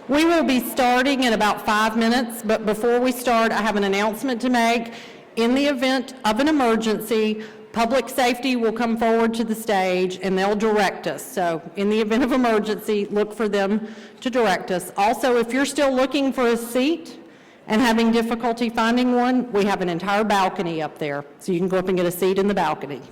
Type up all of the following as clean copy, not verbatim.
We will be starting in about 5 minutes, but before we start, I have an announcement to make. In the event of an emergency, public safety will come forward to the stage and they'll direct us. So in the event of emergency, look for them to direct us. Also, if you're still looking for a seat and having difficulty finding one, we have an entire balcony up there. So you can go up and get a seat in the balcony.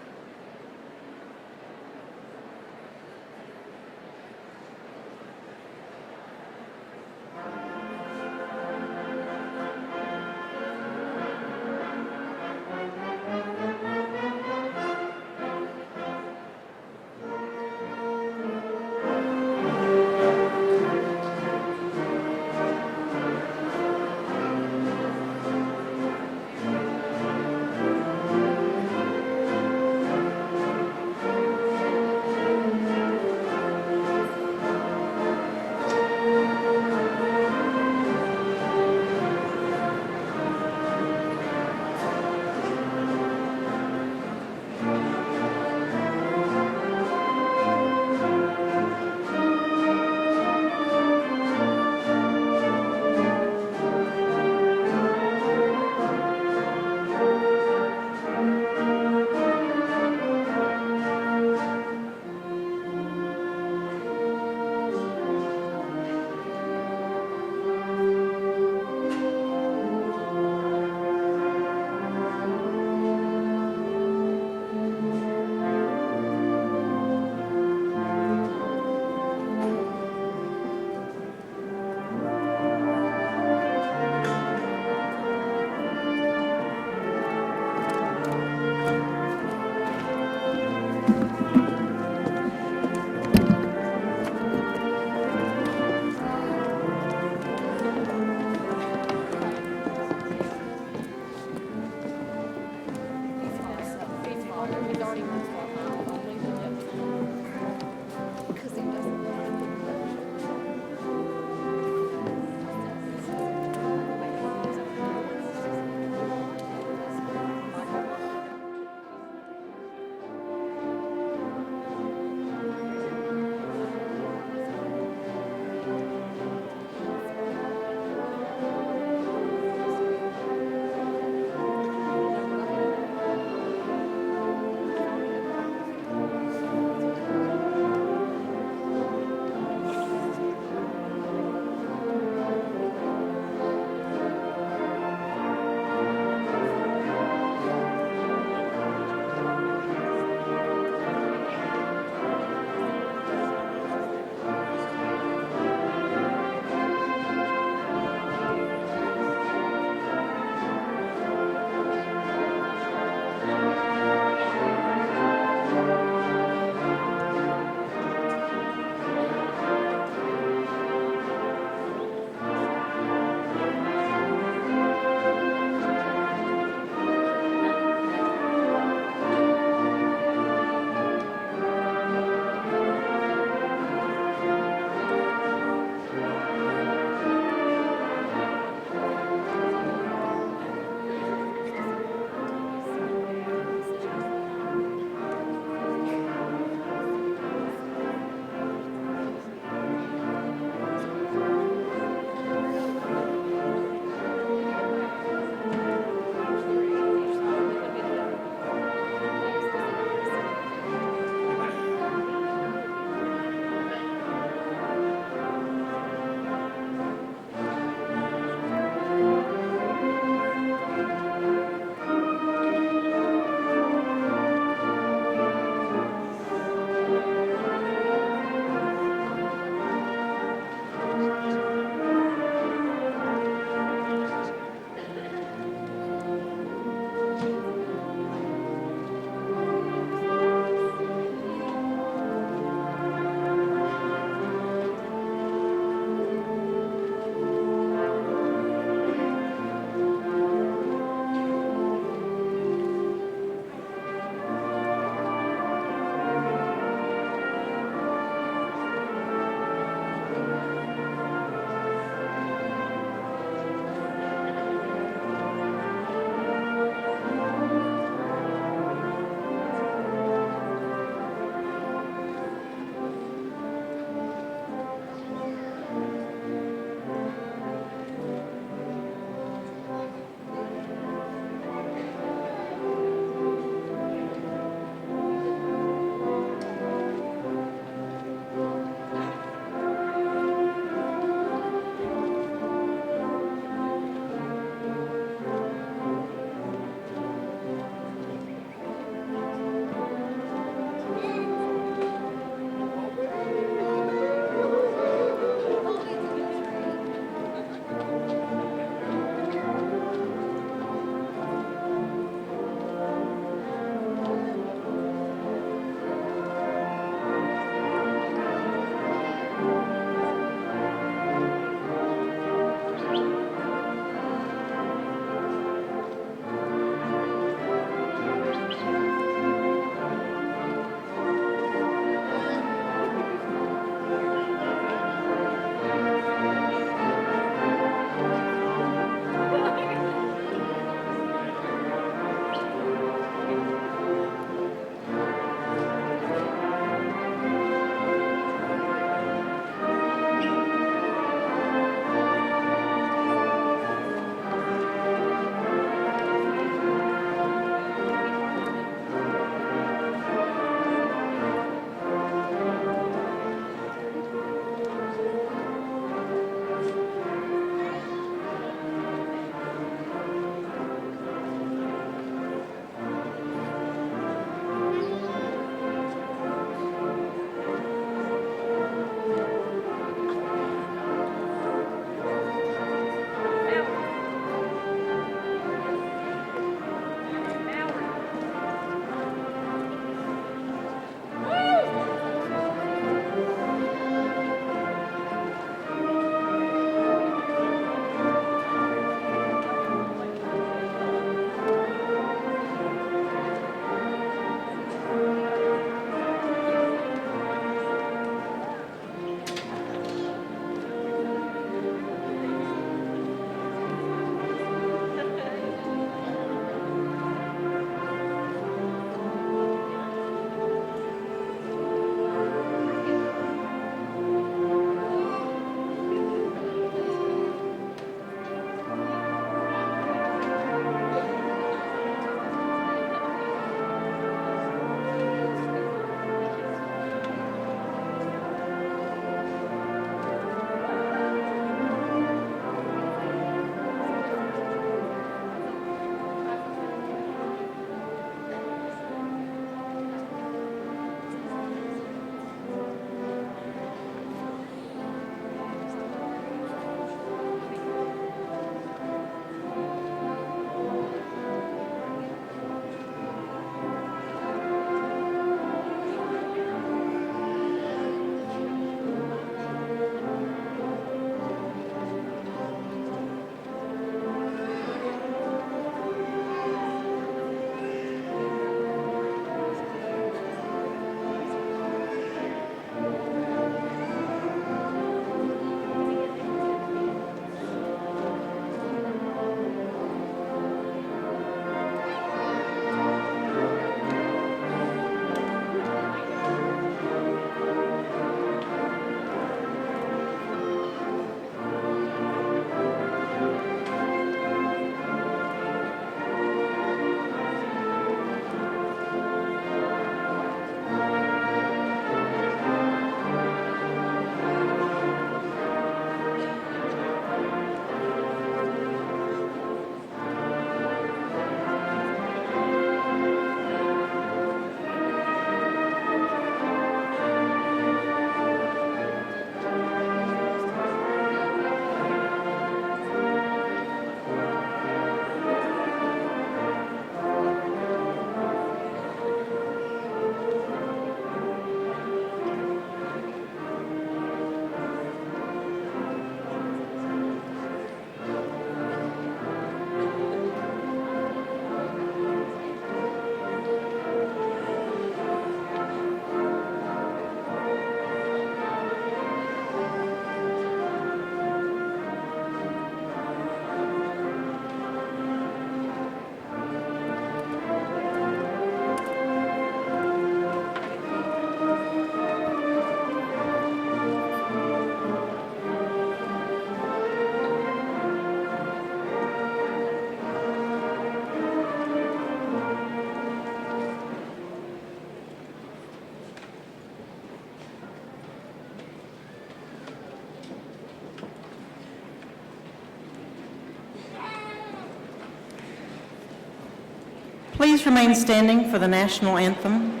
Please remain standing for the National Anthem.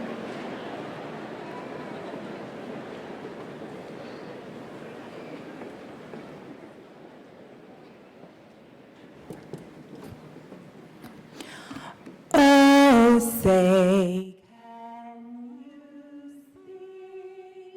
Oh, say, can you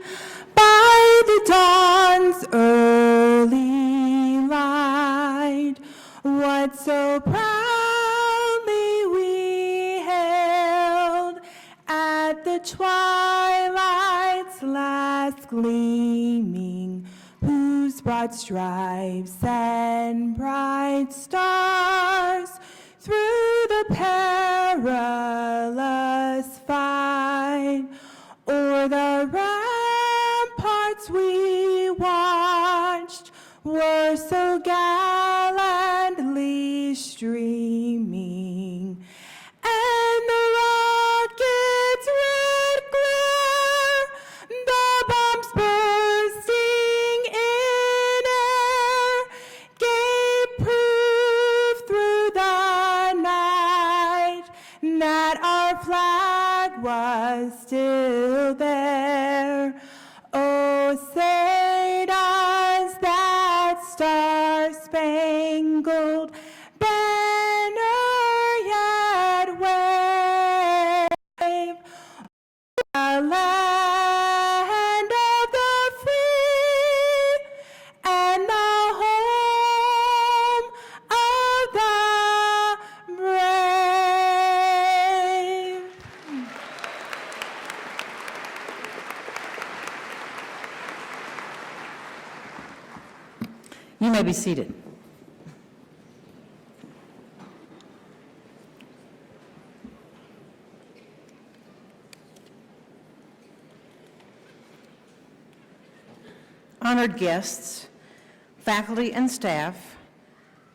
see by the dawn's early light what so proudly we hailed at the twilight's last gleaming, whose broad stripes and bright stars through the perilous fight o'er the ramparts we watched were so gallantly streaming, and the rocket's red glare, the bombs bursting in air, gave proof through the night that our flag was still there. Oh, say does that star-spangled banner yet wave the land of the free and the home of the brave. You may be seated. Honored guests, faculty and staff,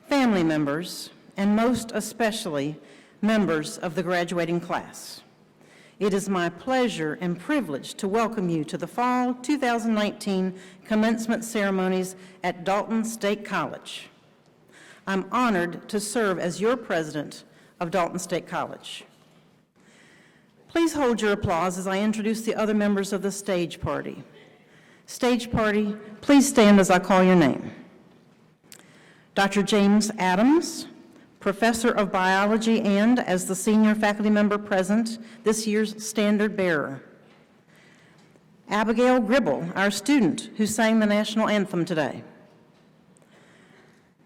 family members, and most especially members of the graduating class. It is my pleasure and privilege to welcome you to the Fall 2019 Commencement Ceremonies at Dalton State College. I'm honored to serve as your president of Dalton State College. Please hold your applause as I introduce the other members of the stage party. Stage party, please stand as I call your name. Dr. James Adams, Professor of Biology and, as the senior faculty member present, this year's standard bearer. Abigail Gribble, our student who sang the National Anthem today.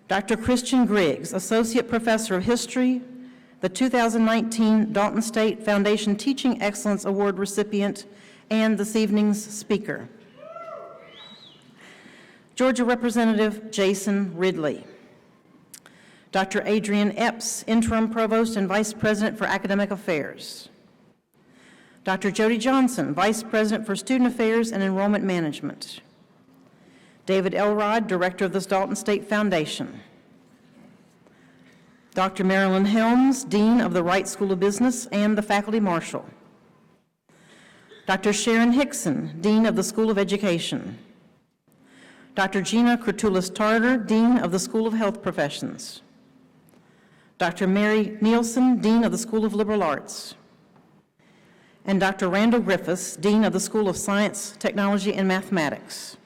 Dr. Christian Griggs, Associate Professor of History, the 2019 Dalton State Foundation Teaching Excellence Award recipient, and this evening's speaker. Georgia Representative Jason Ridley. Dr. Adrian Epps, Interim Provost and Vice President for Academic Affairs. Dr. Jody Johnson, Vice President for Student Affairs and Enrollment Management. David Elrod, Director of the Dalton State Foundation. Dr. Marilyn Helms, Dean of the Wright School of Business and the Faculty Marshal. Dr. Sharon Hickson, Dean of the School of Education. Dr. Gina Kurtulis-Tartar, Dean of the School of Health Professions. Dr. Mary Nielsen, Dean of the School of Liberal Arts. And Dr. Randall Griffiths, Dean of the School of Science, Technology, and Mathematics.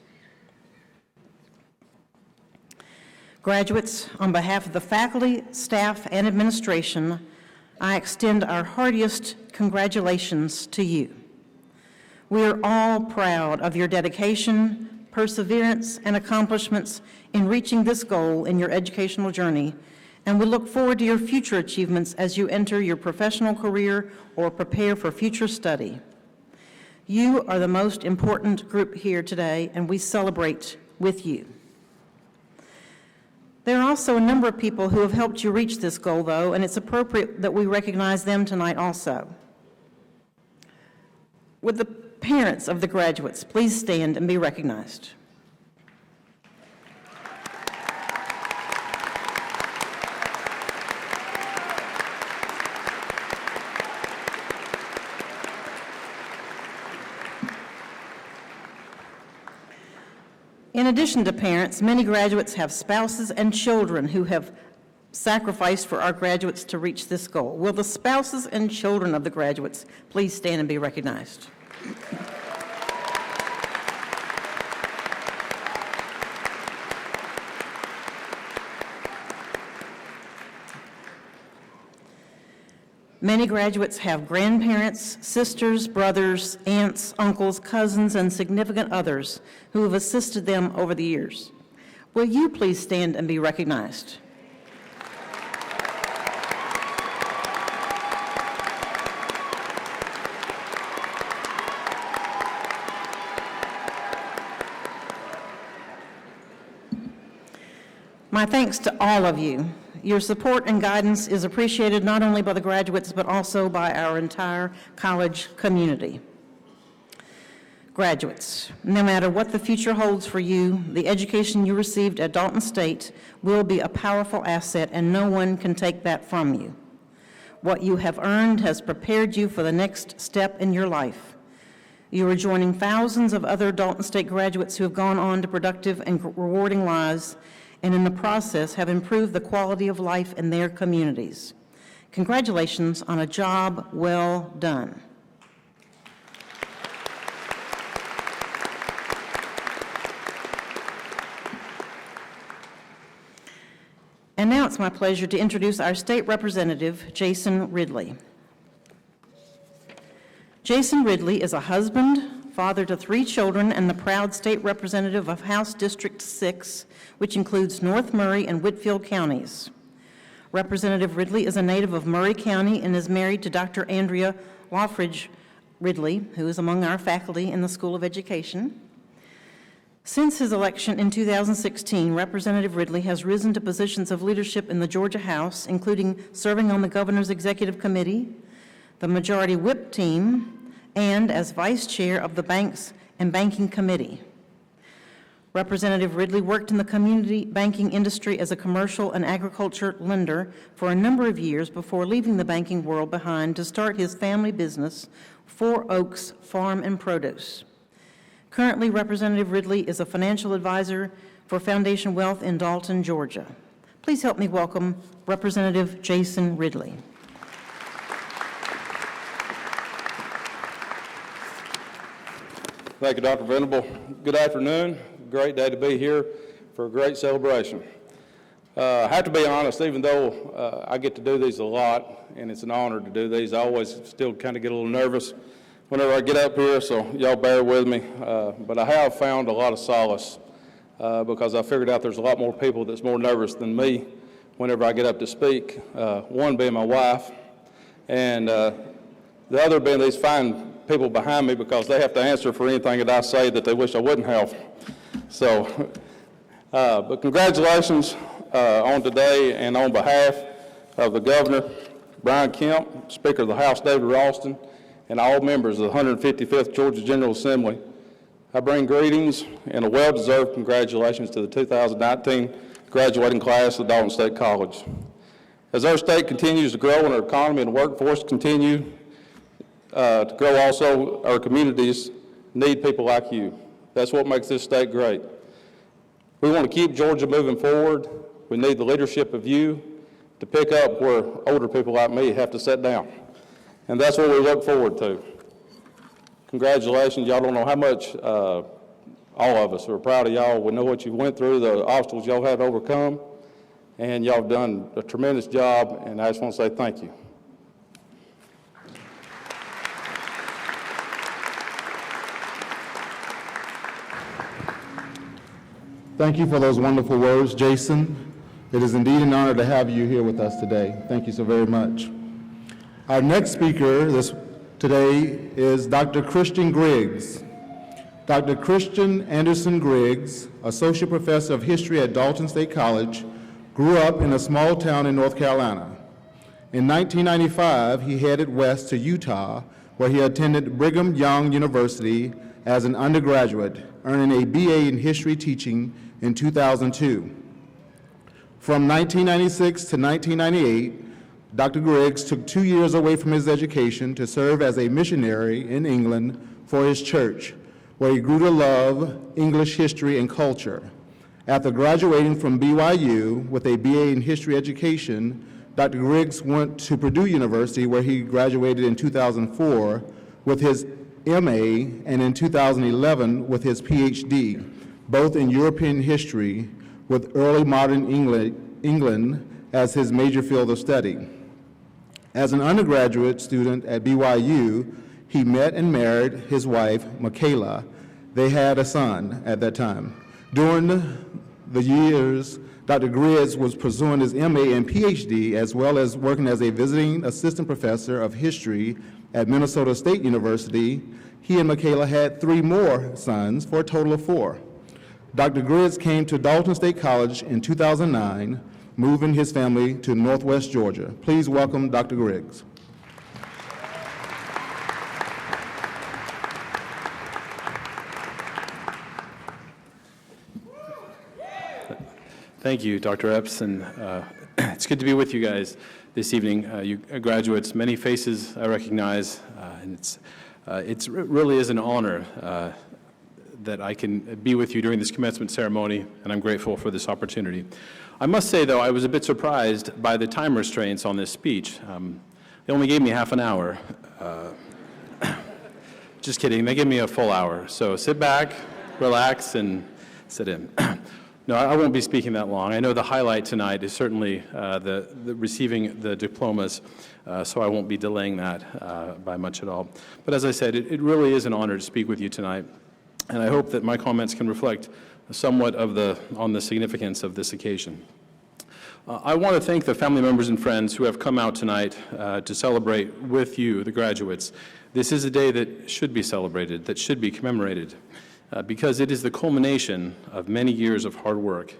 Graduates, on behalf of the faculty, staff, and administration, I extend our heartiest congratulations to you. We are all proud of your dedication, perseverance, and accomplishments in reaching this goal in your educational journey, and we look forward to your future achievements as you enter your professional career or prepare for future study. You are the most important group here today, and we celebrate with you. There are also a number of people who have helped you reach this goal, though, and it's appropriate that we recognize them tonight also. Would the parents of the graduates please stand and be recognized? In addition to parents, many graduates have spouses and children who have sacrificed for our graduates to reach this goal. Will the spouses and children of the graduates please stand and be recognized? Many graduates have grandparents, sisters, brothers, aunts, uncles, cousins, and significant others who have assisted them over the years. Will you please stand and be recognized? My thanks to all of you. Your support and guidance is appreciated not only by the graduates, but also by our entire college community. Graduates, no matter what the future holds for you, the education you received at Dalton State will be a powerful asset, and no one can take that from you. What you have earned has prepared you for the next step in your life. You are joining thousands of other Dalton State graduates who have gone on to productive and rewarding lives, and in the process have improved the quality of life in their communities. Congratulations on a job well done. And now it's my pleasure to introduce our state representative, Jason Ridley. Jason Ridley is a husband, father to 3 children, and the proud state representative of House District 6, which includes North Murray and Whitfield counties. Representative Ridley is a native of Murray County and is married to Dr. Andrea Lawfridge Ridley, who is among our faculty in the School of Education. Since his election in 2016, Representative Ridley has risen to positions of leadership in the Georgia House, including serving on the Governor's Executive Committee, the Majority Whip Team, and as Vice Chair of the Banks and Banking Committee. Representative Ridley worked in the community banking industry as a commercial and agriculture lender for a number of years before leaving the banking world behind to start his family business, 4 Oaks Farm and Produce. Currently, Representative Ridley is a financial advisor for Foundation Wealth in Dalton, Georgia. Please help me welcome Representative Jason Ridley. Thank you, Dr. Venable. Good afternoon. Great day to be here for a great celebration. I have to be honest, even though I get to do these a lot, and it's an honor to do these, I always still kind of get a little nervous whenever I get up here, so y'all bear with me. But I have found a lot of solace because I figured out there's a lot more people that's more nervous than me whenever I get up to speak, one being my wife, and the other being these fine people behind me because they have to answer for anything that I say that they wish I wouldn't have. So, but congratulations on today, and on behalf of the Governor, Brian Kemp, Speaker of the House, David Ralston, and all members of the 155th Georgia General Assembly, I bring greetings and a well-deserved congratulations to the 2019 graduating class of Dalton State College. As our state continues to grow and our economy and workforce continue to grow also, our communities need people like you. That's what makes this state great. We want to keep Georgia moving forward. We need the leadership of you to pick up where older people like me have to sit down. And that's what we look forward to. Congratulations. Y'all don't know how much all of us are proud of y'all. We know what you went through, the obstacles y'all had to overcome, and y'all have done a tremendous job, and I just want to say thank you. Thank you for those wonderful words, Jason. It is indeed an honor to have you here with us today. Thank you so very much. Our next speaker today is Dr. Christian Griggs. Dr. Christian Anderson Griggs, Associate Professor of History at Dalton State College, grew up in a small town in North Carolina. In 1995, he headed west to Utah, where he attended Brigham Young University as an undergraduate, earning a BA in history teaching in 2002. From 1996 to 1998, Dr. Griggs took 2 years away from his education to serve as a missionary in England for his church, where he grew to love English history and culture. After graduating from BYU with a BA in History Education, Dr. Griggs went to Purdue University, where he graduated in 2004 with his MA, and in 2011 with his PhD, both in European history, with early modern England as his major field of study. As an undergraduate student at BYU, he met and married his wife, Michaela. They had a son at that time. During the years, Dr. Griggs was pursuing his MA and PhD, as well as working as a visiting assistant professor of history at Minnesota State University. He and Michaela had 3 more sons, for a total of 4. Dr. Griggs came to Dalton State College in 2009, moving his family to Northwest Georgia. Please welcome Dr. Griggs. Thank you, Dr. Epps, and it's good to be with you guys this evening. You graduates, many faces I recognize, and it really is an honor that I can be with you during this commencement ceremony, and I'm grateful for this opportunity. I must say, though, I was a bit surprised by the time restraints on this speech. They only gave me half an hour. Just kidding, they gave me a full hour. So sit back, relax, and sit in. No, I won't be speaking that long. I know the highlight tonight is certainly the receiving the diplomas, so I won't be delaying that by much at all. But as I said, it really is an honor to speak with you tonight, and I hope that my comments can reflect somewhat on the significance of this occasion. I want to thank the family members and friends who have come out tonight to celebrate with you, the graduates. This is a day that should be celebrated, that should be commemorated. Because it is the culmination of many years of hard work.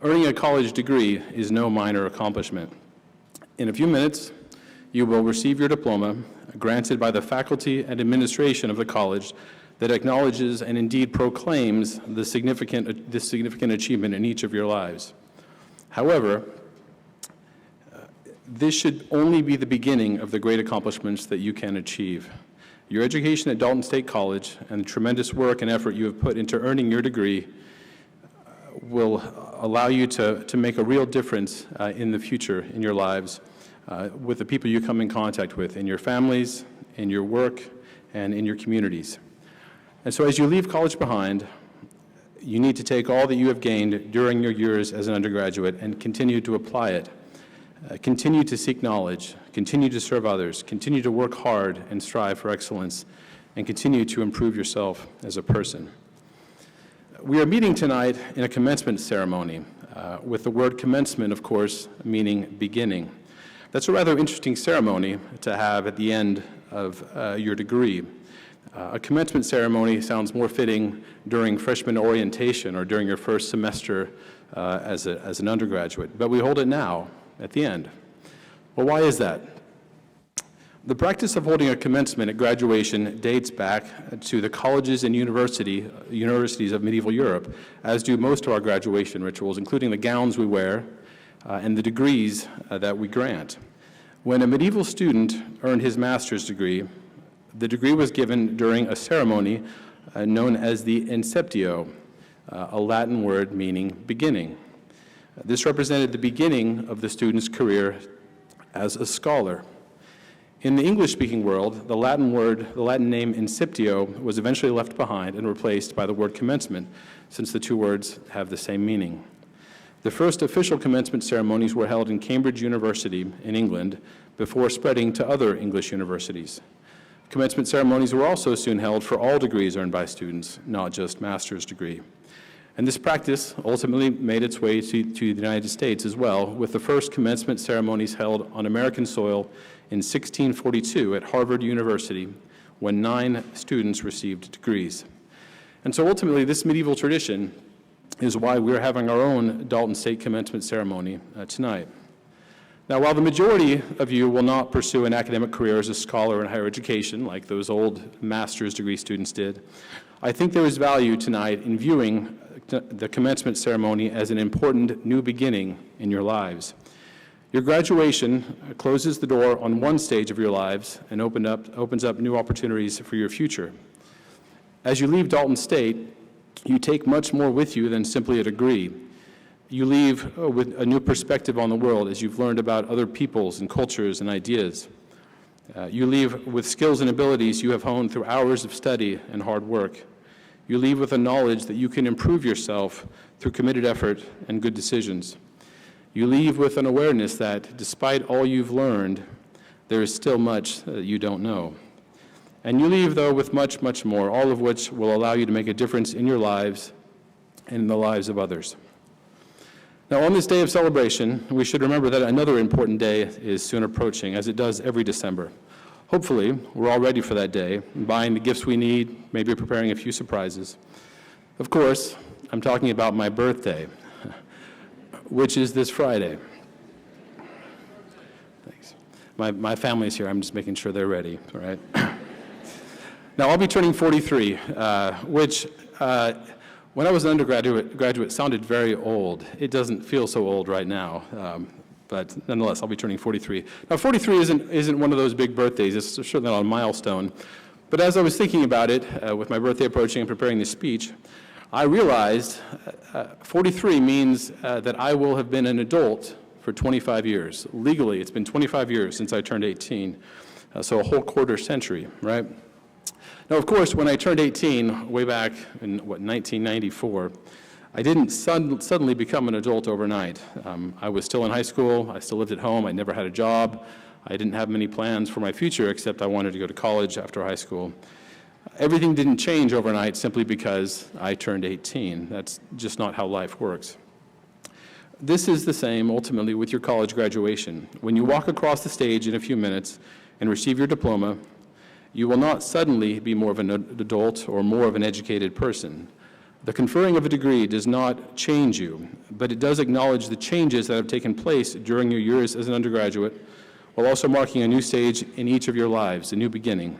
Earning a college degree is no minor accomplishment. In a few minutes, you will receive your diploma, granted by the faculty and administration of the college, that acknowledges and indeed proclaims this significant achievement in each of your lives. However, this should only be the beginning of the great accomplishments that you can achieve. Your education at Dalton State College and the tremendous work and effort you have put into earning your degree will allow you to make a real difference in the future in your lives with the people you come in contact with, in your families, in your work, and in your communities. And so as you leave college behind, you need to take all that you have gained during your years as an undergraduate and continue to apply it. Continue to seek knowledge, continue to serve others, continue to work hard and strive for excellence, and continue to improve yourself as a person. We are meeting tonight in a commencement ceremony, with the word commencement, of course, meaning beginning. That's a rather interesting ceremony to have at the end of your degree. A commencement ceremony sounds more fitting during freshman orientation or during your first semester as an undergraduate, but we hold it now, at the end. Well, why is that? The practice of holding a commencement at graduation dates back to the colleges and universities of medieval Europe, as do most of our graduation rituals, including the gowns we wear and the degrees that we grant. When a medieval student earned his master's degree, the degree was given during a ceremony known as the inceptio, a Latin word meaning beginning. This represented the beginning of the student's career as a scholar. In the English-speaking world, the Latin name inceptio was eventually left behind and replaced by the word commencement, since the two words have the same meaning. The first official commencement ceremonies were held in Cambridge University in England before spreading to other English universities. Commencement ceremonies were also soon held for all degrees earned by students, not just master's degree. And this practice ultimately made its way to the United States as well, with the first commencement ceremonies held on American soil in 1642 at Harvard University, when 9 students received degrees. And so ultimately, this medieval tradition is why we're having our own Dalton State commencement ceremony tonight. Now, while the majority of you will not pursue an academic career as a scholar in higher education, like those old master's degree students did, I think there is value tonight in viewing the commencement ceremony as an important new beginning in your lives. Your graduation closes the door on one stage of your lives and opens up new opportunities for your future. As you leave Dalton State, You take much more with you than simply a degree. You leave with a new perspective on the world as you've learned about other peoples and cultures and ideas. You leave with skills and abilities you have honed through hours of study and hard work. You leave with a knowledge that you can improve yourself through committed effort and good decisions. You leave with an awareness that, despite all you've learned, there is still much that you don't know. And you leave, though, with much, much more, all of which will allow you to make a difference in your lives and in the lives of others. Now, on this day of celebration, we should remember that another important day is soon approaching, as it does every December. Hopefully, we're all ready for that day, buying the gifts we need, maybe preparing a few surprises. Of course, I'm talking about my birthday, which is this Friday. Thanks. My family's here. I'm just making sure they're ready, all right? Now, I'll be turning 43, which, when I was an undergraduate, sounded very old. It doesn't feel so old right now, but nonetheless, I'll be turning 43. Now, 43 isn't one of those big birthdays. It's certainly not a milestone. But as I was thinking about it, with my birthday approaching and preparing this speech, I realized 43 means that I will have been an adult for 25 years. Legally, it's been 25 years since I turned 18, so a whole quarter century, right? Now, of course, when I turned 18, way back in, 1994, I didn't suddenly become an adult overnight. I was still in high school, I still lived at home, I never had a job, I didn't have many plans for my future except I wanted to go to college after high school. Everything didn't change overnight simply because I turned 18. That's just not how life works. This is the same, ultimately, with your college graduation. When you walk across the stage in a few minutes and receive your diploma, you will not suddenly be more of an adult or more of an educated person. The conferring of a degree does not change you, but it does acknowledge the changes that have taken place during your years as an undergraduate, while also marking a new stage in each of your lives, a new beginning.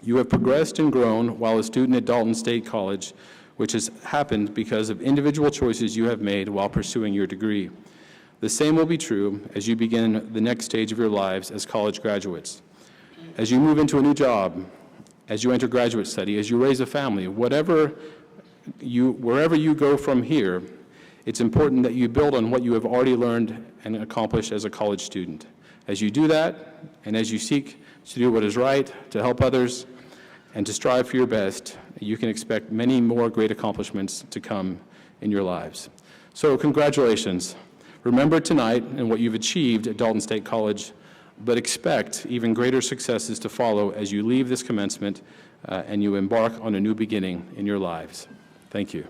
You have progressed and grown while a student at Dalton State College, which has happened because of individual choices you have made while pursuing your degree. The same will be true as you begin the next stage of your lives as college graduates. As you move into a new job, as you enter graduate study, as you raise a family, wherever you go from here, it's important that you build on what you have already learned and accomplished as a college student. As you do that, and as you seek to do what is right, to help others, and to strive for your best, you can expect many more great accomplishments to come in your lives. So congratulations. Remember tonight and what you've achieved at Dalton State College, but expect even greater successes to follow as you leave this commencement and you embark on a new beginning in your lives. Thank you.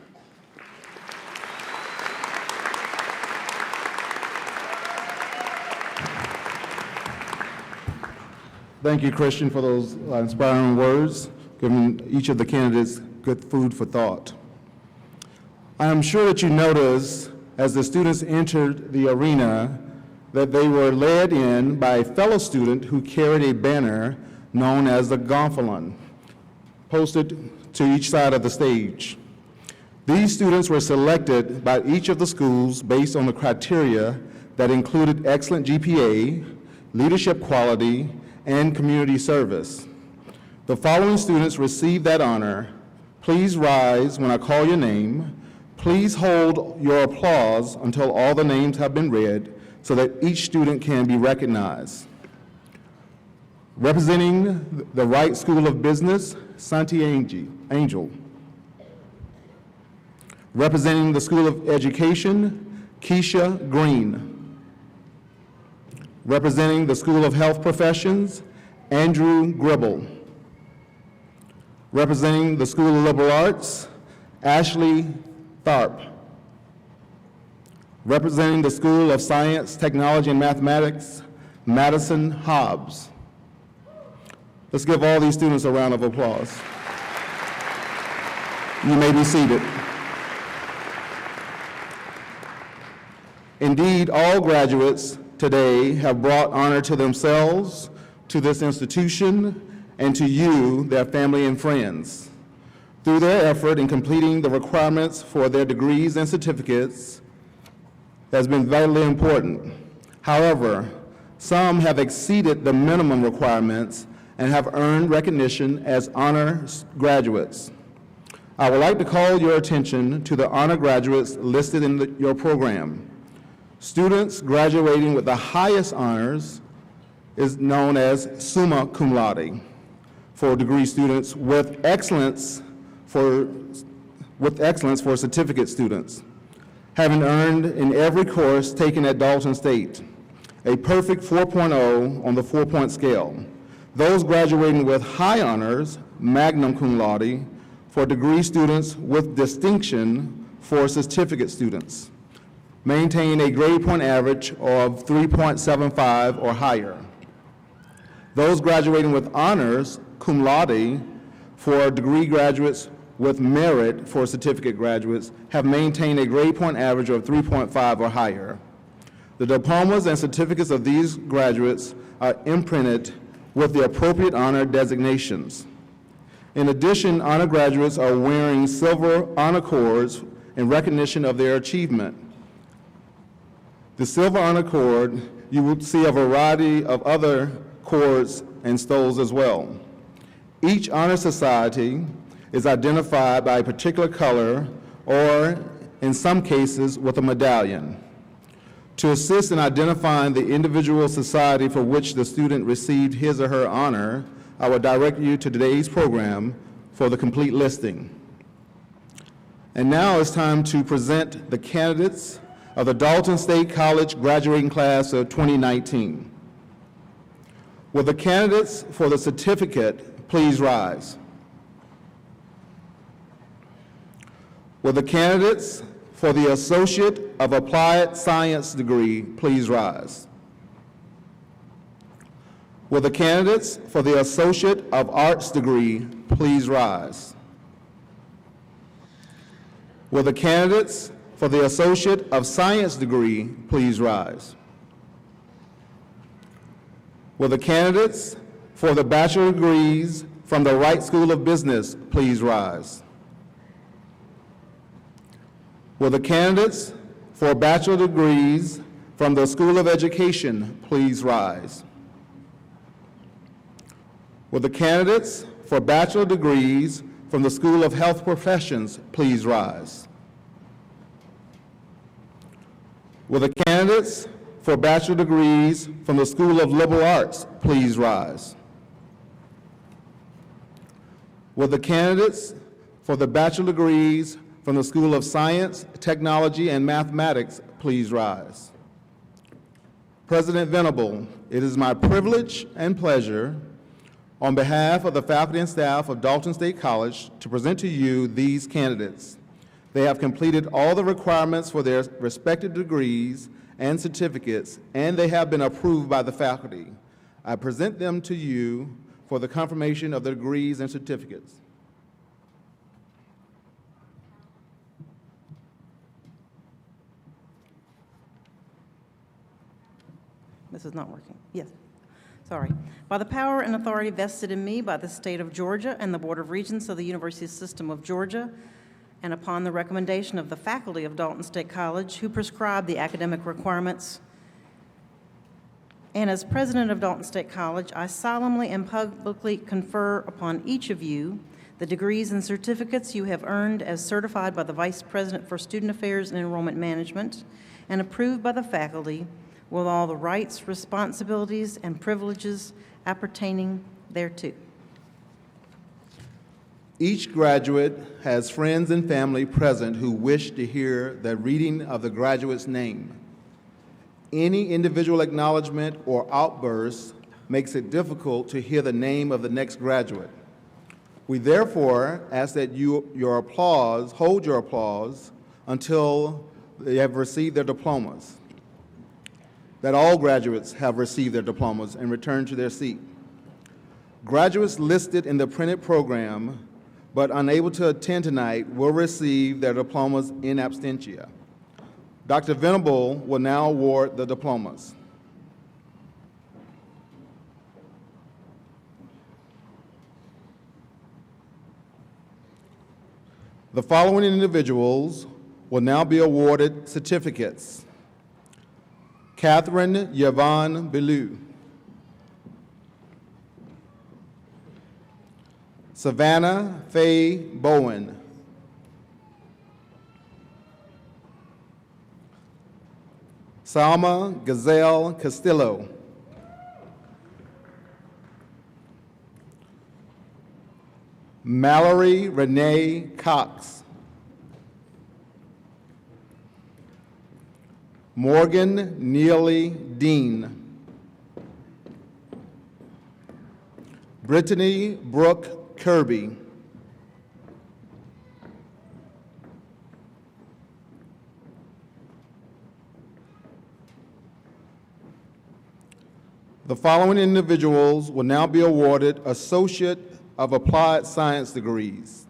Thank you, Christian, for those inspiring words, giving each of the candidates good food for thought. I am sure that you noticed as the students entered the arena that they were led in by a fellow student who carried a banner known as the gonfalon, posted to each side of the stage. These students were selected by each of the schools based on the criteria that included excellent GPA, leadership quality, and community service. The following students received that honor. Please rise when I call your name. Please hold your applause until all the names have been read so that each student can be recognized. Representing the Wright School of Business, Santi Angel. Representing the School of Education, Keisha Green. Representing the School of Health Professions, Andrew Gribble. Representing the School of Liberal Arts, Ashley Tharp. Representing the School of Science, Technology, and Mathematics, Madison Hobbs. Let's give all these students a round of applause. You may be seated. Indeed, all graduates today have brought honor to themselves, to this institution, and to you, their family and friends. Through their effort in completing the requirements for their degrees and certificates has been vitally important. However, some have exceeded the minimum requirements and have earned recognition as honor graduates. I would like to call your attention to the honor graduates listed in your program. Students graduating with the highest honors is known as summa cum laude for degree students, with excellence for certificate students, having earned in every course taken at Dalton State a perfect 4.0 on the 4-point scale. Those graduating with high honors, magna cum laude, for degree students with distinction for certificate students, maintain a grade point average of 3.75 or higher. Those graduating with honors, cum laude, for degree graduates with merit for certificate graduates have maintained a grade point average of 3.5 or higher. The diplomas and certificates of these graduates are imprinted with the appropriate honor designations. In addition, honor graduates are wearing silver honor cords in recognition of their achievement. The silver honor cord, you will see a variety of other cords and stoles as well. Each honor society is identified by a particular color or, in some cases, with a medallion. To assist in identifying the individual society for which the student received his or her honor, I will direct you to today's program for the complete listing. And now it's time to present the candidates of the Dalton State College graduating class of 2019. Will the candidates for the certificate please rise? Will the candidates for the Associate of Applied Science degree please rise? Will the candidates for the Associate of Arts degree please rise? Will the candidates for the Associate of Science degree please rise? Will the candidates for the Bachelor degrees from the Wright School of Business please rise? Will the candidates for Bachelor degrees from the School of Education please rise? Will the candidates for Bachelor degrees from the School of Health Professions please rise? Will the candidates for Bachelor degrees from the School of Liberal Arts please rise? Will the candidates for the Bachelor degrees from the School of Science, Technology, and Mathematics please rise? President Venable, it is my privilege and pleasure on behalf of the faculty and staff of Dalton State College to present to you these candidates. They have completed all the requirements for their respective degrees and certificates, and they have been approved by the faculty. I present them to you for the confirmation of the degrees and certificates. This is not working. Yes. Sorry. By the power and authority vested in me by the State of Georgia and the Board of Regents of the University System of Georgia, and upon the recommendation of the faculty of Dalton State College who prescribe the academic requirements, and as president of Dalton State College, I solemnly and publicly confer upon each of you the degrees and certificates you have earned as certified by the Vice President for Student Affairs and Enrollment Management and approved by the faculty, with all the rights, responsibilities, and privileges appertaining thereto. Each graduate has friends and family present who wish to hear the reading of the graduate's name. Any individual acknowledgement or outburst makes it difficult to hear the name of the next graduate. We therefore ask that hold your applause until they have received their diplomas, that all graduates have received their diplomas and returned to their seat. Graduates listed in the printed program but unable to attend tonight will receive their diplomas in absentia. Dr. Venable will now award the diplomas. The following individuals will now be awarded certificates. Catherine Yvonne Bellew, Savannah Faye Bowen, Salma Gazelle Castillo. Mallory Renee Cox. Morgan Neely Dean. Brittany Brooke Kirby. The following individuals will now be awarded Associate of Applied Science degrees.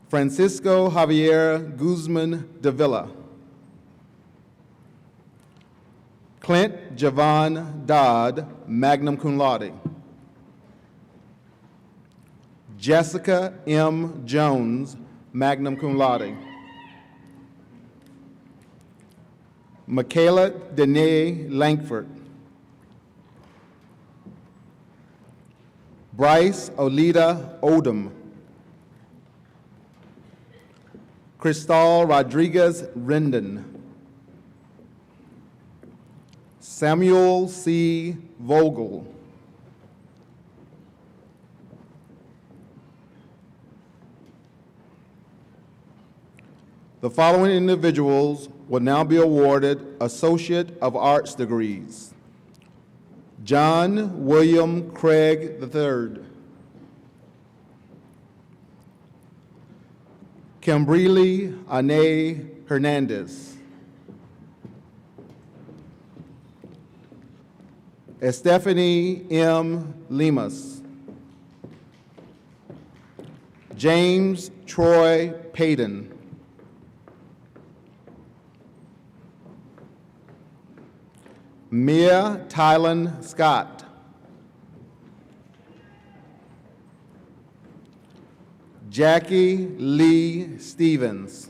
Francisco Javier Guzman Davila. Clint Javon Dodd, magna cum laude. Jessica M. Jones, magna cum laude. Michaela Danae Langford. Bryce Olita Odom. Cristal Rodriguez Rendon. Samuel C. Vogel. The following individuals will now be awarded Associate of Arts degrees. John William Craig III. Kimberly Ane Hernandez. Stephanie M. Lemus. James Troy Payton. Mia Tylen Scott. Jackie Lee Stevens.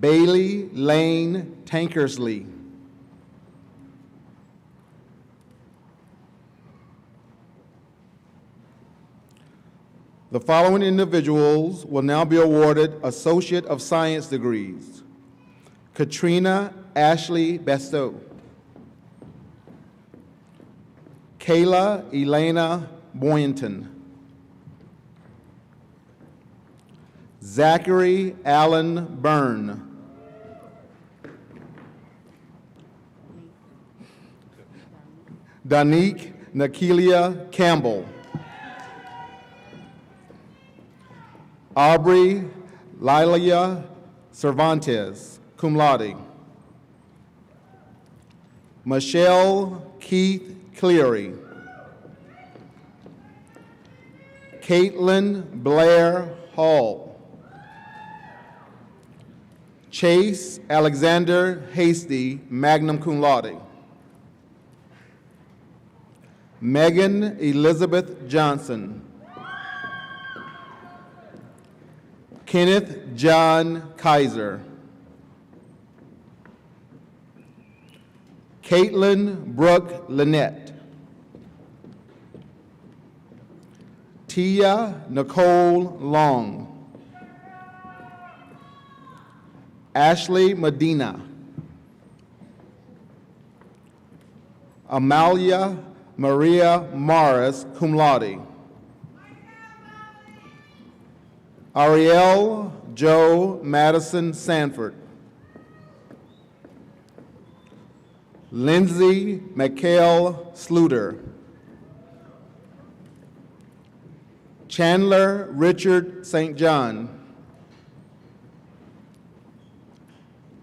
Bailey Lane Tankersley. The following individuals will now be awarded Associate of Science degrees. Katrina Ashley Bestow. Kayla Elena Boynton. Zachary Allen Byrne. Danique Nakelia Campbell. Aubrey Lilia Cervantes, cum laude. Michelle Keith Cleary. Caitlin Blair Hall. Chase Alexander Hasty, magna cum laude. Megan Elizabeth Johnson. Kenneth John Kaiser. Caitlin Brooke Lynette. Tia Nicole Long. Ashley Medina. Amalia Maria Morris, cum laude. Ariel Joe Madison Sanford. Lindsay McHale Sluter. Chandler Richard St. John.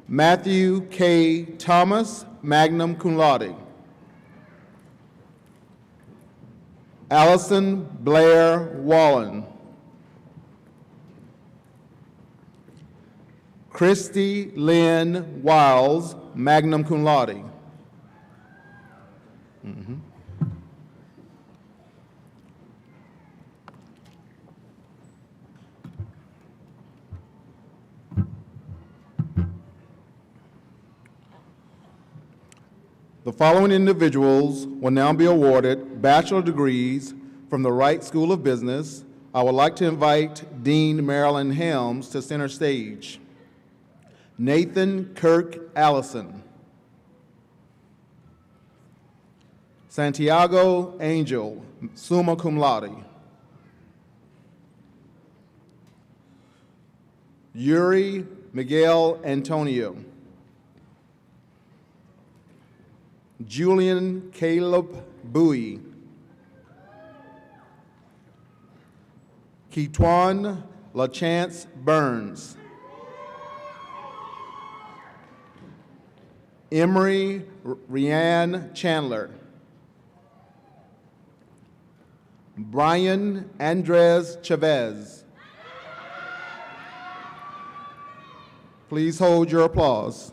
Matthew K. Thomas, magna cum laude. Allison Blair Wallen. Christy Lynn Wiles, magna cum laude. The following individuals will now be awarded bachelor degrees from the Wright School of Business. I would like to invite Dean Marilyn Helms to center stage. Nathan Kirk Allison. Santiago Angel, summa cum laude. Yuri Miguel Antonio. Julian Caleb Bowie. Ketwan LaChance Burns. Emery Rianne Chandler. Brian Andres Chavez. Please hold your applause.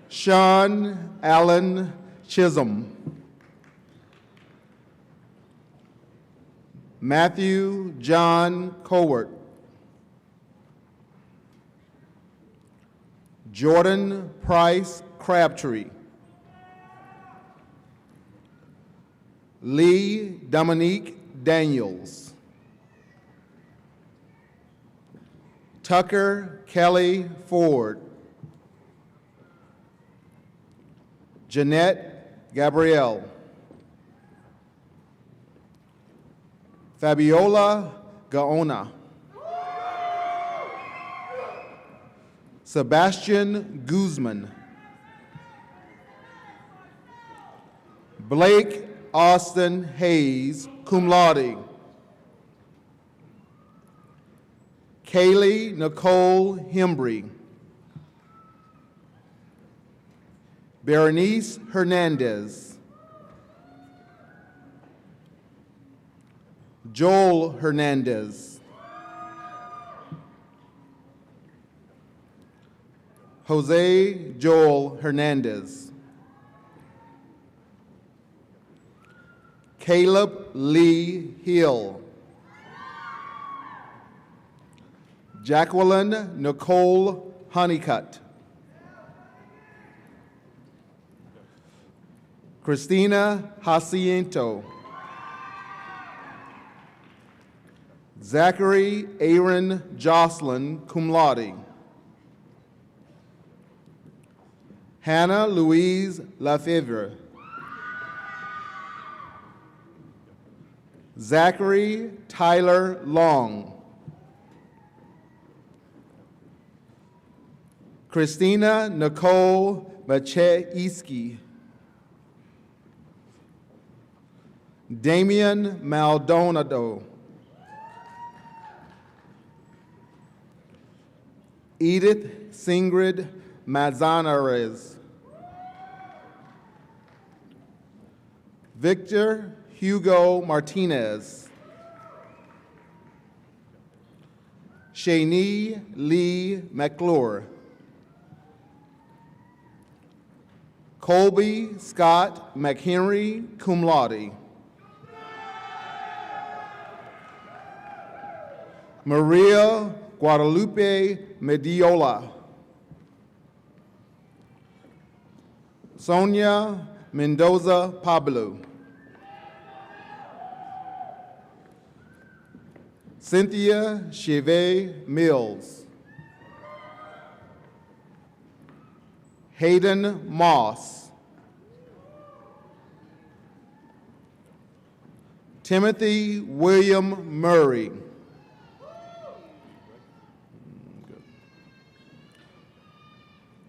Sean Allen Chisholm. Matthew John Cowart. Jordan Price Crabtree. Lee Dominique Daniels. Tucker Kelly Ford. Jeanette Gabrielle. Fabiola Gaona. Sebastian Guzman. Blake Austin Hayes, cum laude. Kaylee Nicole Hembry. Berenice Hernandez. Joel Hernandez. Jose Joel Hernandez. Caleb Lee Hill. Jacqueline Nicole Honeycutt. Christina Jacinto. Zachary Aaron Jocelyn, cum laude. Hannah Louise Lafevre. Zachary Tyler Long. Christina Nicole Macheisky. Damian Maldonado. Edith Singrid Manzanares. Victor Hugo Martinez. Shani Lee McClure. Colby Scott McHenry, cum laude. Maria Guadalupe Mediola. Sonia Mendoza Pablo. Cynthia Cheve Mills. Hayden Moss. Timothy William Murray.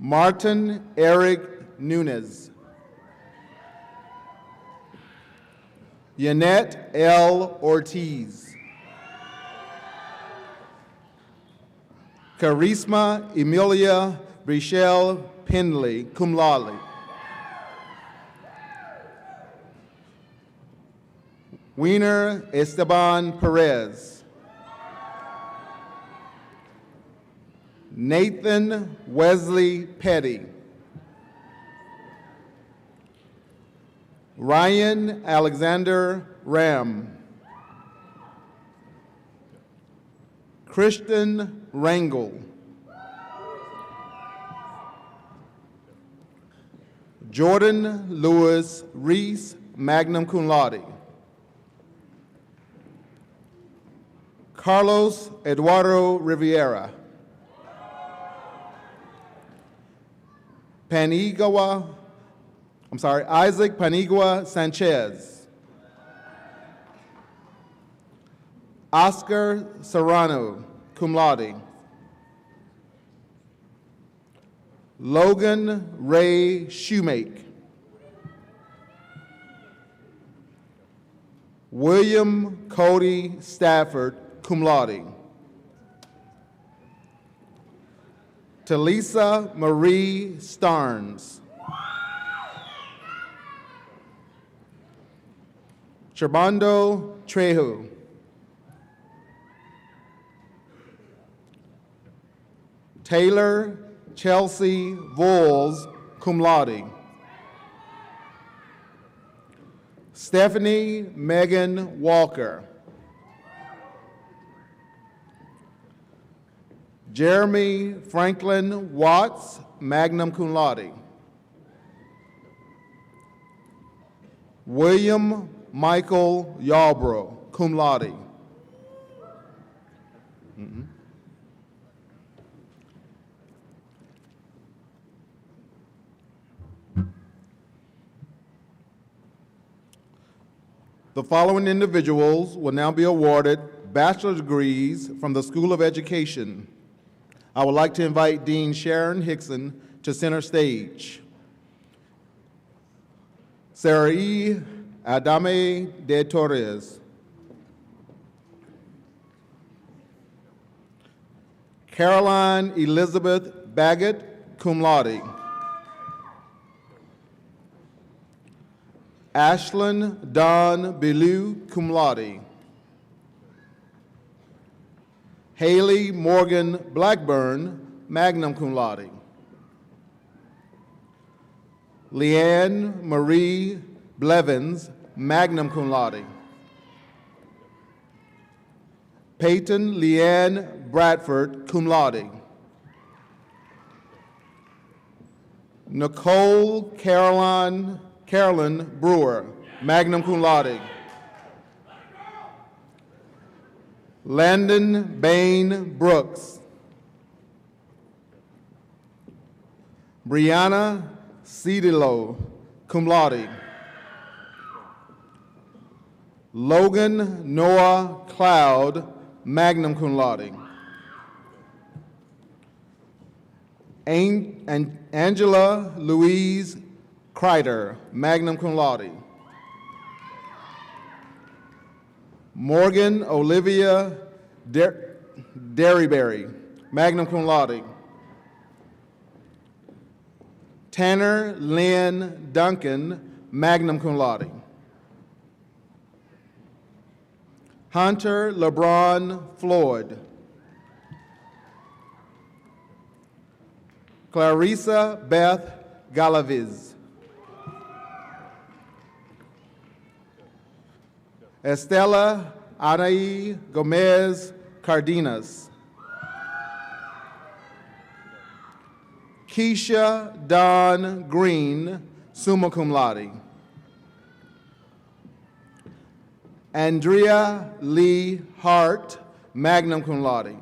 Martin Eric Nunes. Yanette L. Ortiz. Charisma Emilia Brichelle Pendley, cum laude. Wiener Esteban Perez. Nathan Wesley Petty. Ryan Alexander Ram. Christian Rangel. Jordan Lewis Reese, magna cum laude. Carlos Eduardo Riviera. Isaac Panigua Sanchez. Oscar Serrano, cum laude. Logan Ray Shoemake. William Cody Stafford, cum laude. Talisa Marie Starnes. Cherbondo Trejo. Taylor Chelsea Voles, cum laude. Stephanie Megan Walker. Jeremy Franklin Watts, magna cum laude. William Michael Yarbrough, cum laude. The following individuals will now be awarded bachelor degrees from the School of Education. I would like to invite Dean Sharon Hickson to center stage. Sarah E. Adame de Torres. Caroline Elizabeth Baggett, cum laude. Ashlyn Dawn Bellew, cum laude. Haley Morgan Blackburn, magna cum laude. Leanne Marie Blevins, magna cum laude. Peyton Leanne Bradford, cum laude. Nicole Carolyn Brewer, magna cum laude. Landon Bain Brooks. Brianna Cedillo, cum laude. Logan Noah Cloud, magna cum laude. Angela Louise Kreider, magna cum laude. Morgan Olivia Derryberry, magna cum laude. Tanner Lynn Duncan, magna cum laude. Hunter LeBron Floyd. Clarissa Beth Galaviz. Estela Anaí Gomez Cardenas. Keisha Dawn Green, summa cum laude. Andrea Lee Hart, magna cum laude.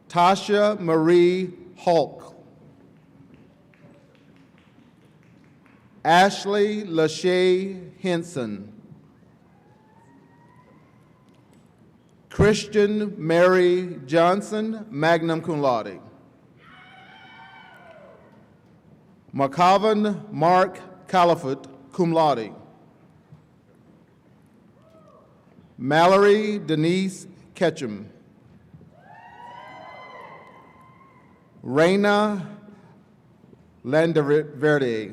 Tasha Marie Hulk. Ashley Lachey Henson. Christian Mary Johnson, magna cum laude. McCoven Mark Califoot, cum laude. Mallory Denise Ketchum. Reina Landaverde.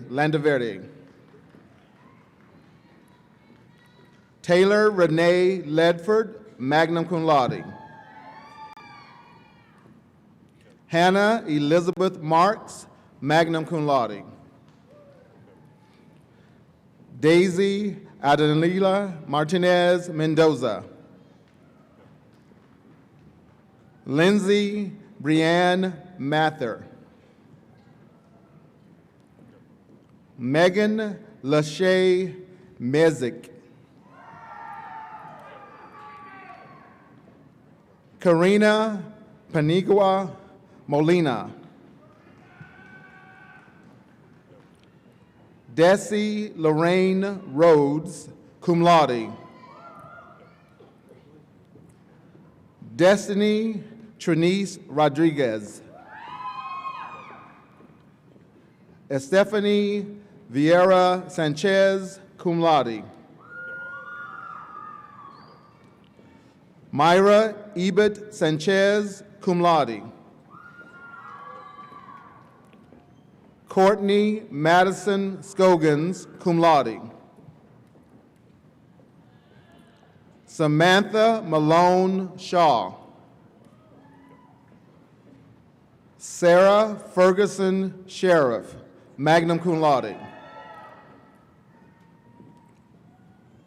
Taylor Renee Ledford, magna cum laude. Hannah Elizabeth Marks, magna cum laude. Daisy Adelila Martinez Mendoza. Lindsay Brianne Mather. Megan Lachey Mezick. Karina Panigua Molina. Desi Lorraine Rhodes, cum laude. Destiny Trinice Rodriguez. Estefany Vieira Sanchez, cum laude. Myra Ebert Sanchez, cum laude. Courtney Madison Scogans, cum laude. Samantha Malone Shaw. Sarah Ferguson Sheriff, magna cum laude.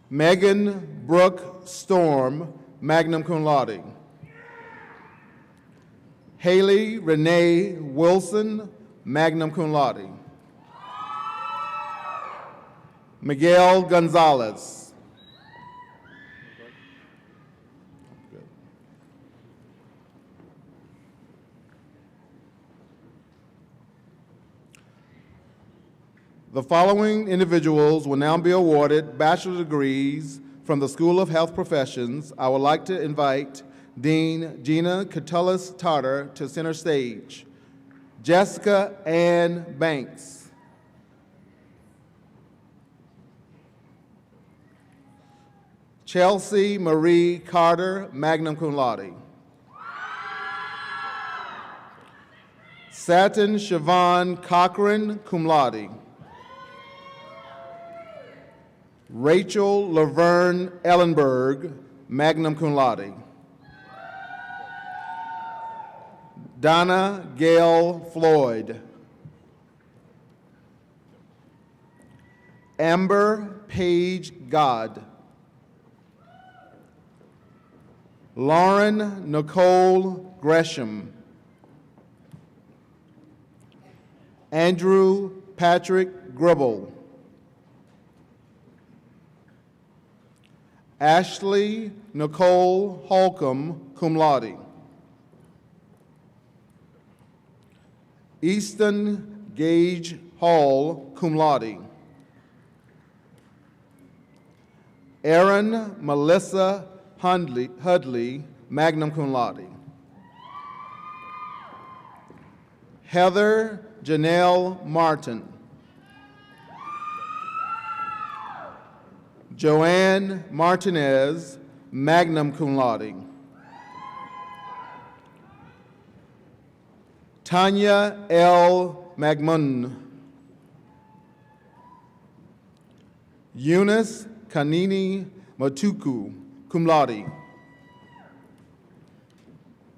Megan Brooke Storm, magna cum laude. Haley Renee Wilson, magna cum laude. Miguel Gonzalez. The following individuals will now be awarded bachelor degrees from the School of Health Professions. I would like to invite Dean Gina Catullus Tarter to center stage. Jessica Ann Banks. Chelsea Marie Carter, magna cum laude. Satin Siobhan Cochran, cum laude. Rachel Laverne Ellenberg, magna cum laude. Donna Gail Floyd. Amber Page God. Lauren Nicole Gresham. Andrew Patrick Gribble. Ashley Nicole Holcomb, cum laude. Easton Gage Hall, cum laude. Erin Melissa Hudley, magna cum laude. Heather Janelle Martin. Joanne Martinez, magna cum laude. Tanya L. Magmun. Eunice Kanini Matuku, cum laude.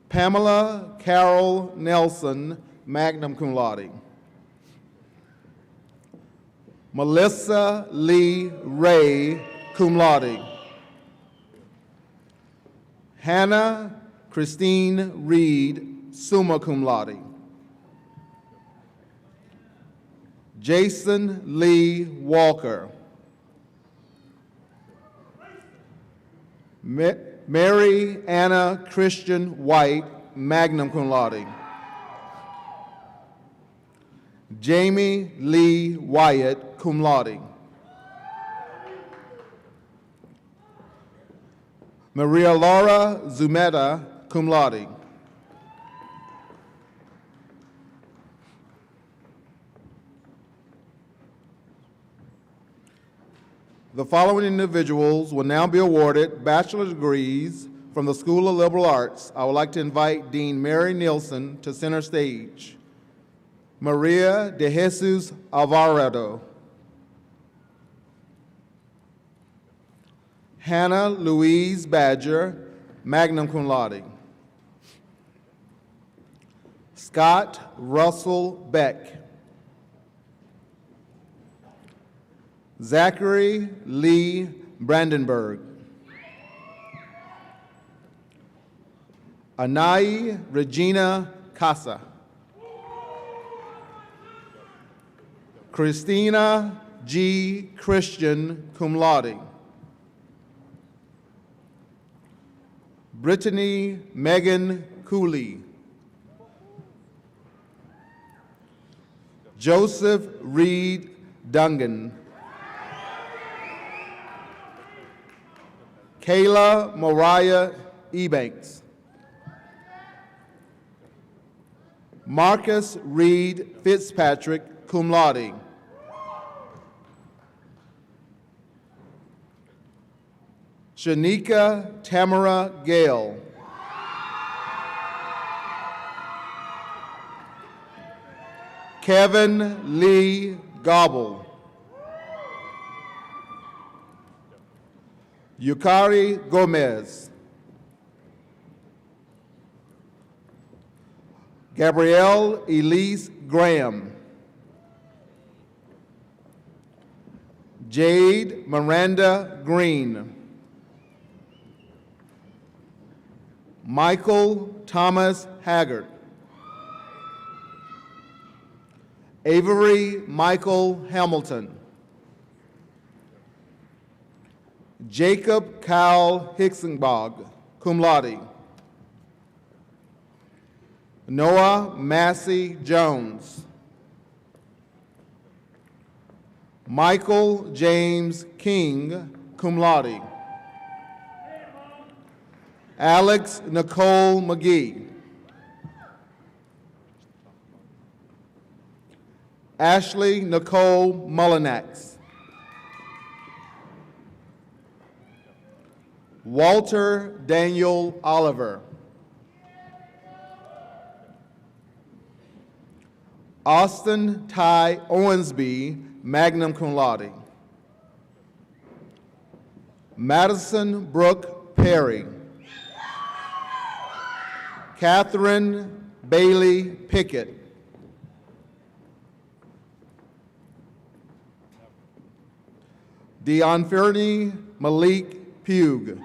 Pamela Carol Nelson, magna cum laude. Melissa Lee Ray, cum laude. Hannah Christine Reed, summa cum laude. Jason Lee Walker. Mary Anna Christian White, magna cum laude. Jamie Lee Wyatt, cum laude. Maria Laura Zumeta, cum laude. The following individuals will now be awarded bachelor degrees from the School of Liberal Arts. I would like to invite Dean Mary Nielsen to center stage. Maria de Jesus Alvarado. Hannah Louise Badger, magna cum laude. Scott Russell Beck. Zachary Lee Brandenburg. Anai Regina Casa. Christina G. Christian, cum laude. Brittany Megan Cooley. Joseph Reed Dungan. Kayla Mariah Ebanks. Marcus Reed Fitzpatrick, cum laude. Shanika Tamara Gale. Kevin Lee Gobble. Yukari Gomez. Gabrielle Elise Graham. Jade Miranda Green. Michael Thomas Haggard. Avery Michael Hamilton. Jacob Kyle Hicksenbog, cum laude. Noah Massey Jones. Michael James King, cum laude. Alex Nicole McGee. Ashley Nicole Mullinax. Walter Daniel Oliver. Austin Ty Owensby, magna cum laude. Madison Brooke Perry. Catherine Bailey Pickett. Deonferny Malik Pugh.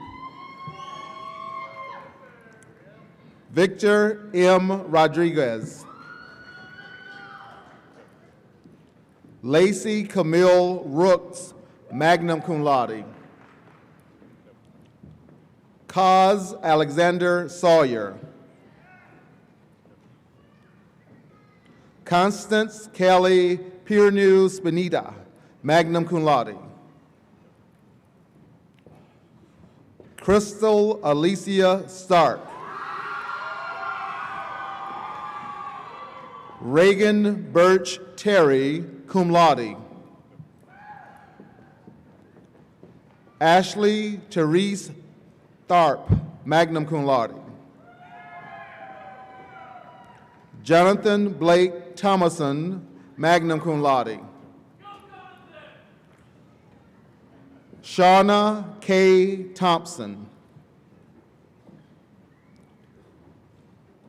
Victor M. Rodriguez. Lacey Camille Rooks, magna cum laude. Kaz Alexander Sawyer. Constance Kelly Piernew Spinita, magna cum laude. Crystal Alicia Stark. Reagan Birch Terry, cum laude. Ashley Therese Tharp, magna cum laude. Jonathan Blake Thomason, magna cum laude. Shauna K. Thompson.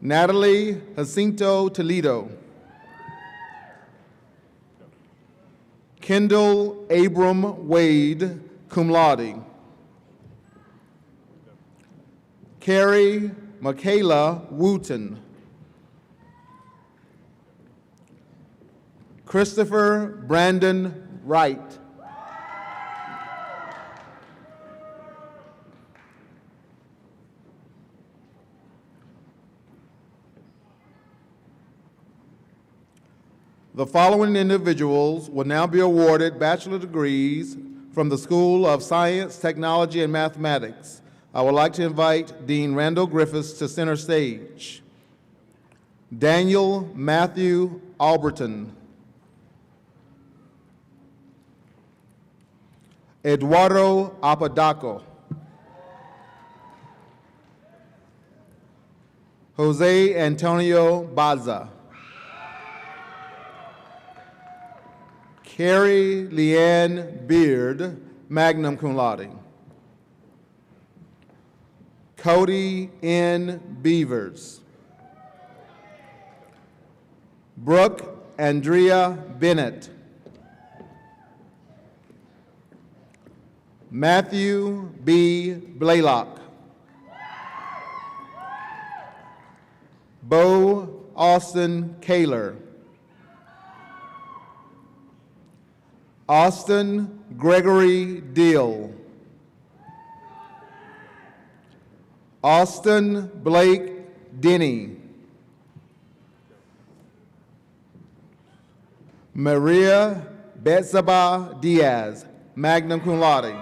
Natalie Jacinto Toledo. Kendall Abram Wade, cum laude. Carrie Michaela Wooten. Christopher Brandon Wright. The following individuals will now be awarded bachelor degrees from the School of Science, Technology, and Mathematics. I would like to invite Dean Randall Griffiths to center stage. Daniel Matthew Alberton. Eduardo Apodaco. Jose Antonio Baza. Carrie Leanne Beard, magna cum laude. Cody N. Beavers. Brooke Andrea Bennett. Matthew B. Blaylock. Bo Austin Kaler. Austin Gregory Deal. Austin Blake Denny. Maria Betsaba Diaz, magna cum laude.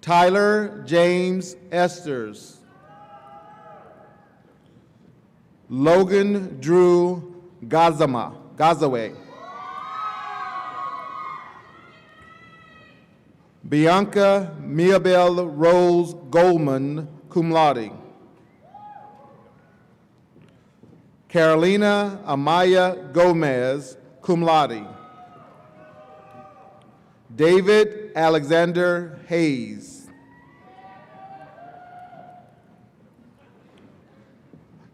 Tyler James Esters. Logan Drew Gazaway. Bianca Miabel Rose Goldman, cum laude. Carolina Amaya Gomez, cum laude. David Alexander Hayes.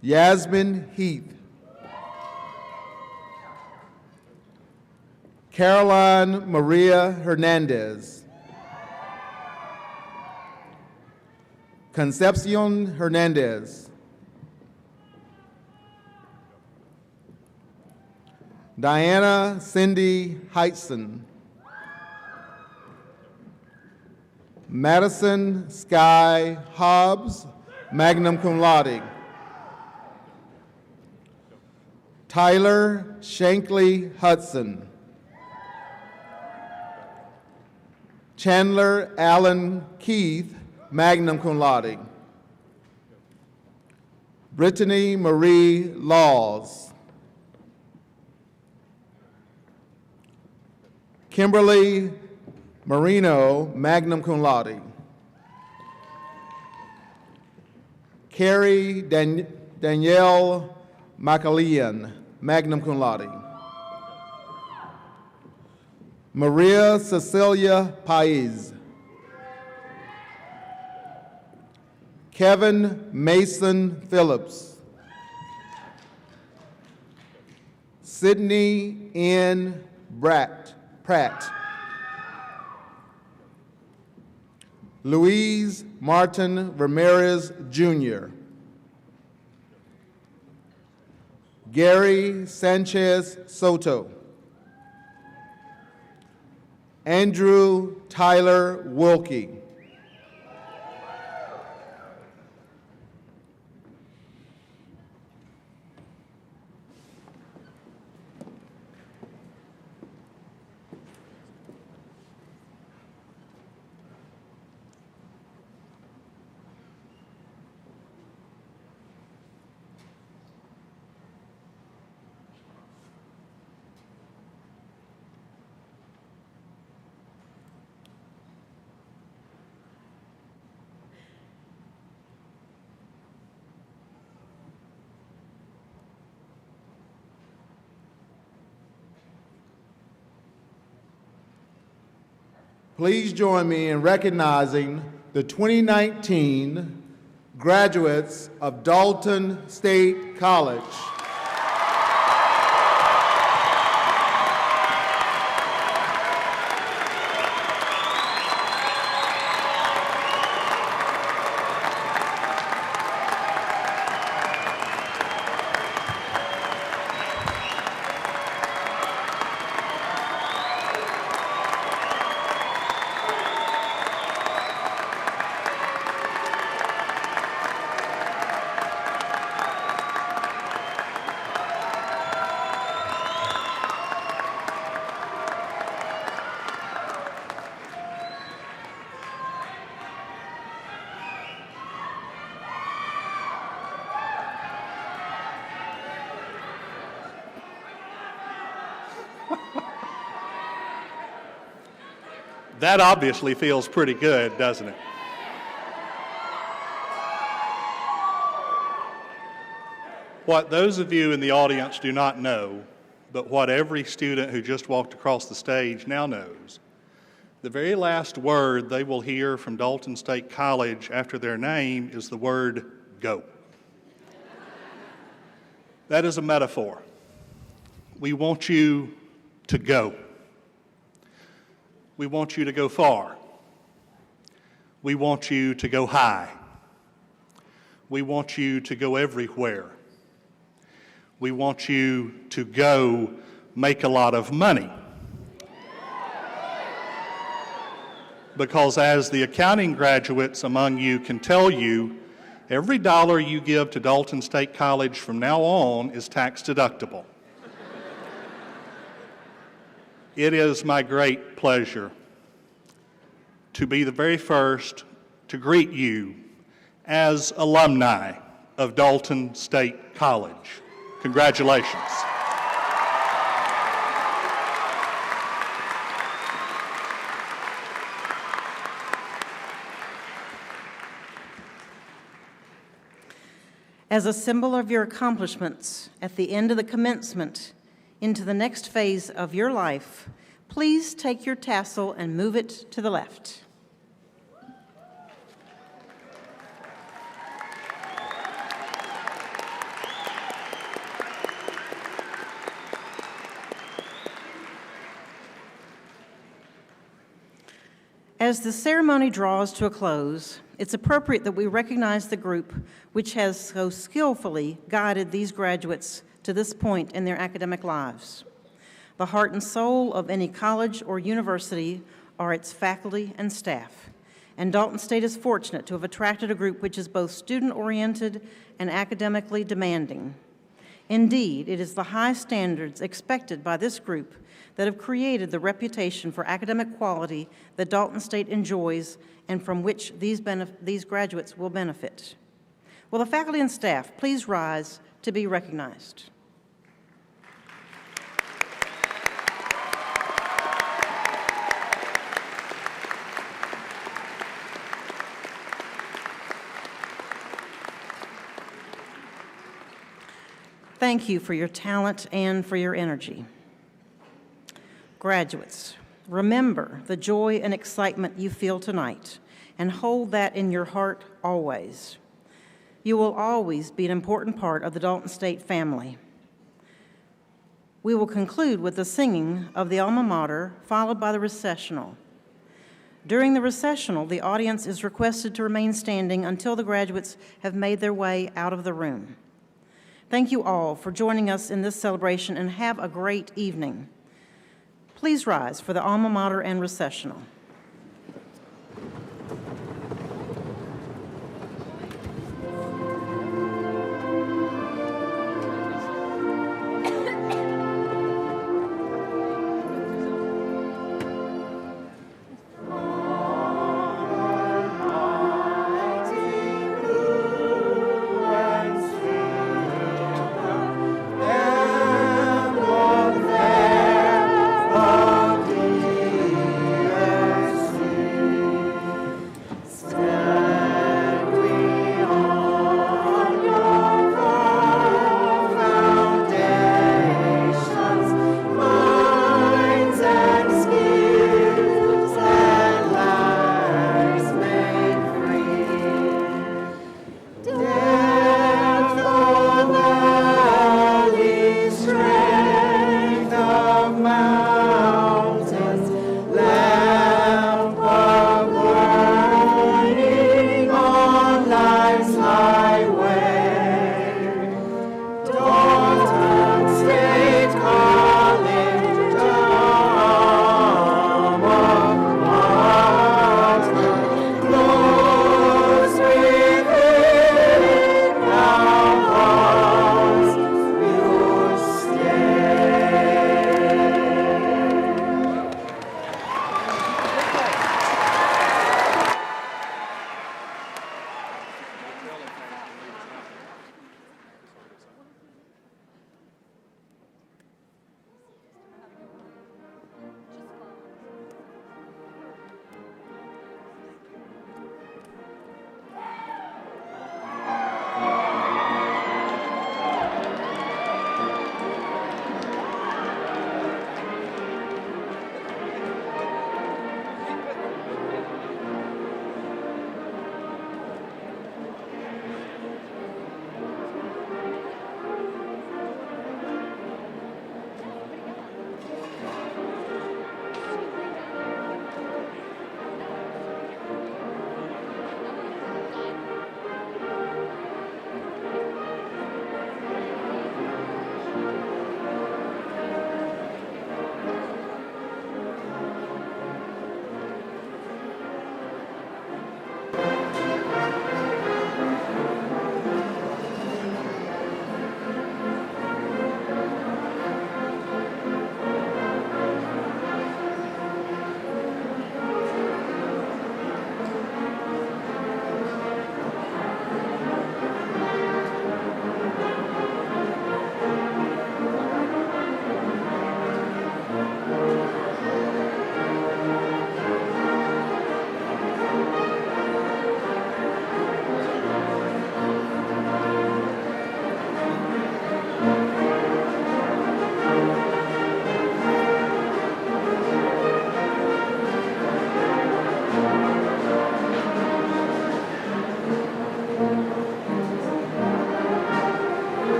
Yasmin Heath. Caroline Maria Hernandez. Concepcion Hernandez. Diana Cindy Heitzen. Madison Sky Hobbs, magna cum laude. Tyler Shankly Hudson. Chandler Allen Keith, magna cum laude. Brittany Marie Laws. Kimberly Marino, magna cum laude. Carrie Danielle Macalean, magna cum laude. Maria Cecilia Paiz. Kevin Mason Phillips. Sydney N. Pratt. Luis Martin Ramirez, Jr. Gary Sanchez Soto. Andrew Tyler Wilkie. Please join me in recognizing the 2019 graduates of Dalton State College. That obviously feels pretty good, doesn't it? What those of you in the audience do not know, but what every student who just walked across the stage now knows, the very last word they will hear from Dalton State College after their name is the word go. That is a metaphor. We want you to go. We want you to go far. We want you to go high. We want you to go everywhere. We want you to go make a lot of money. Because as the accounting graduates among you can tell you, every dollar you give to Dalton State College from now on is tax deductible. It is my great pleasure to be the very first to greet you as alumni of Dalton State College. Congratulations. As a symbol of your accomplishments at the end of the commencement into the next phase of your life, please take your tassel and move it to the left. As the ceremony draws to a close, it's appropriate that we recognize the group which has so skillfully guided these graduates to this point in their academic lives. The heart and soul of any college or university are its faculty and staff, and Dalton State is fortunate to have attracted a group which is both student-oriented and academically demanding. Indeed, it is the high standards expected by this group that have created the reputation for academic quality that Dalton State enjoys and from which these graduates will benefit. Will the faculty and staff please rise to be recognized? Thank you for your talent and for your energy. Graduates, remember the joy and excitement you feel tonight, and hold that in your heart always. You will always be an important part of the Dalton State family. We will conclude with the singing of the Alma Mater, followed by the recessional. During the recessional, the audience is requested to remain standing until the graduates have made their way out of the room. Thank you all for joining us in this celebration, and have a great evening. Please rise for the Alma Mater and recessional.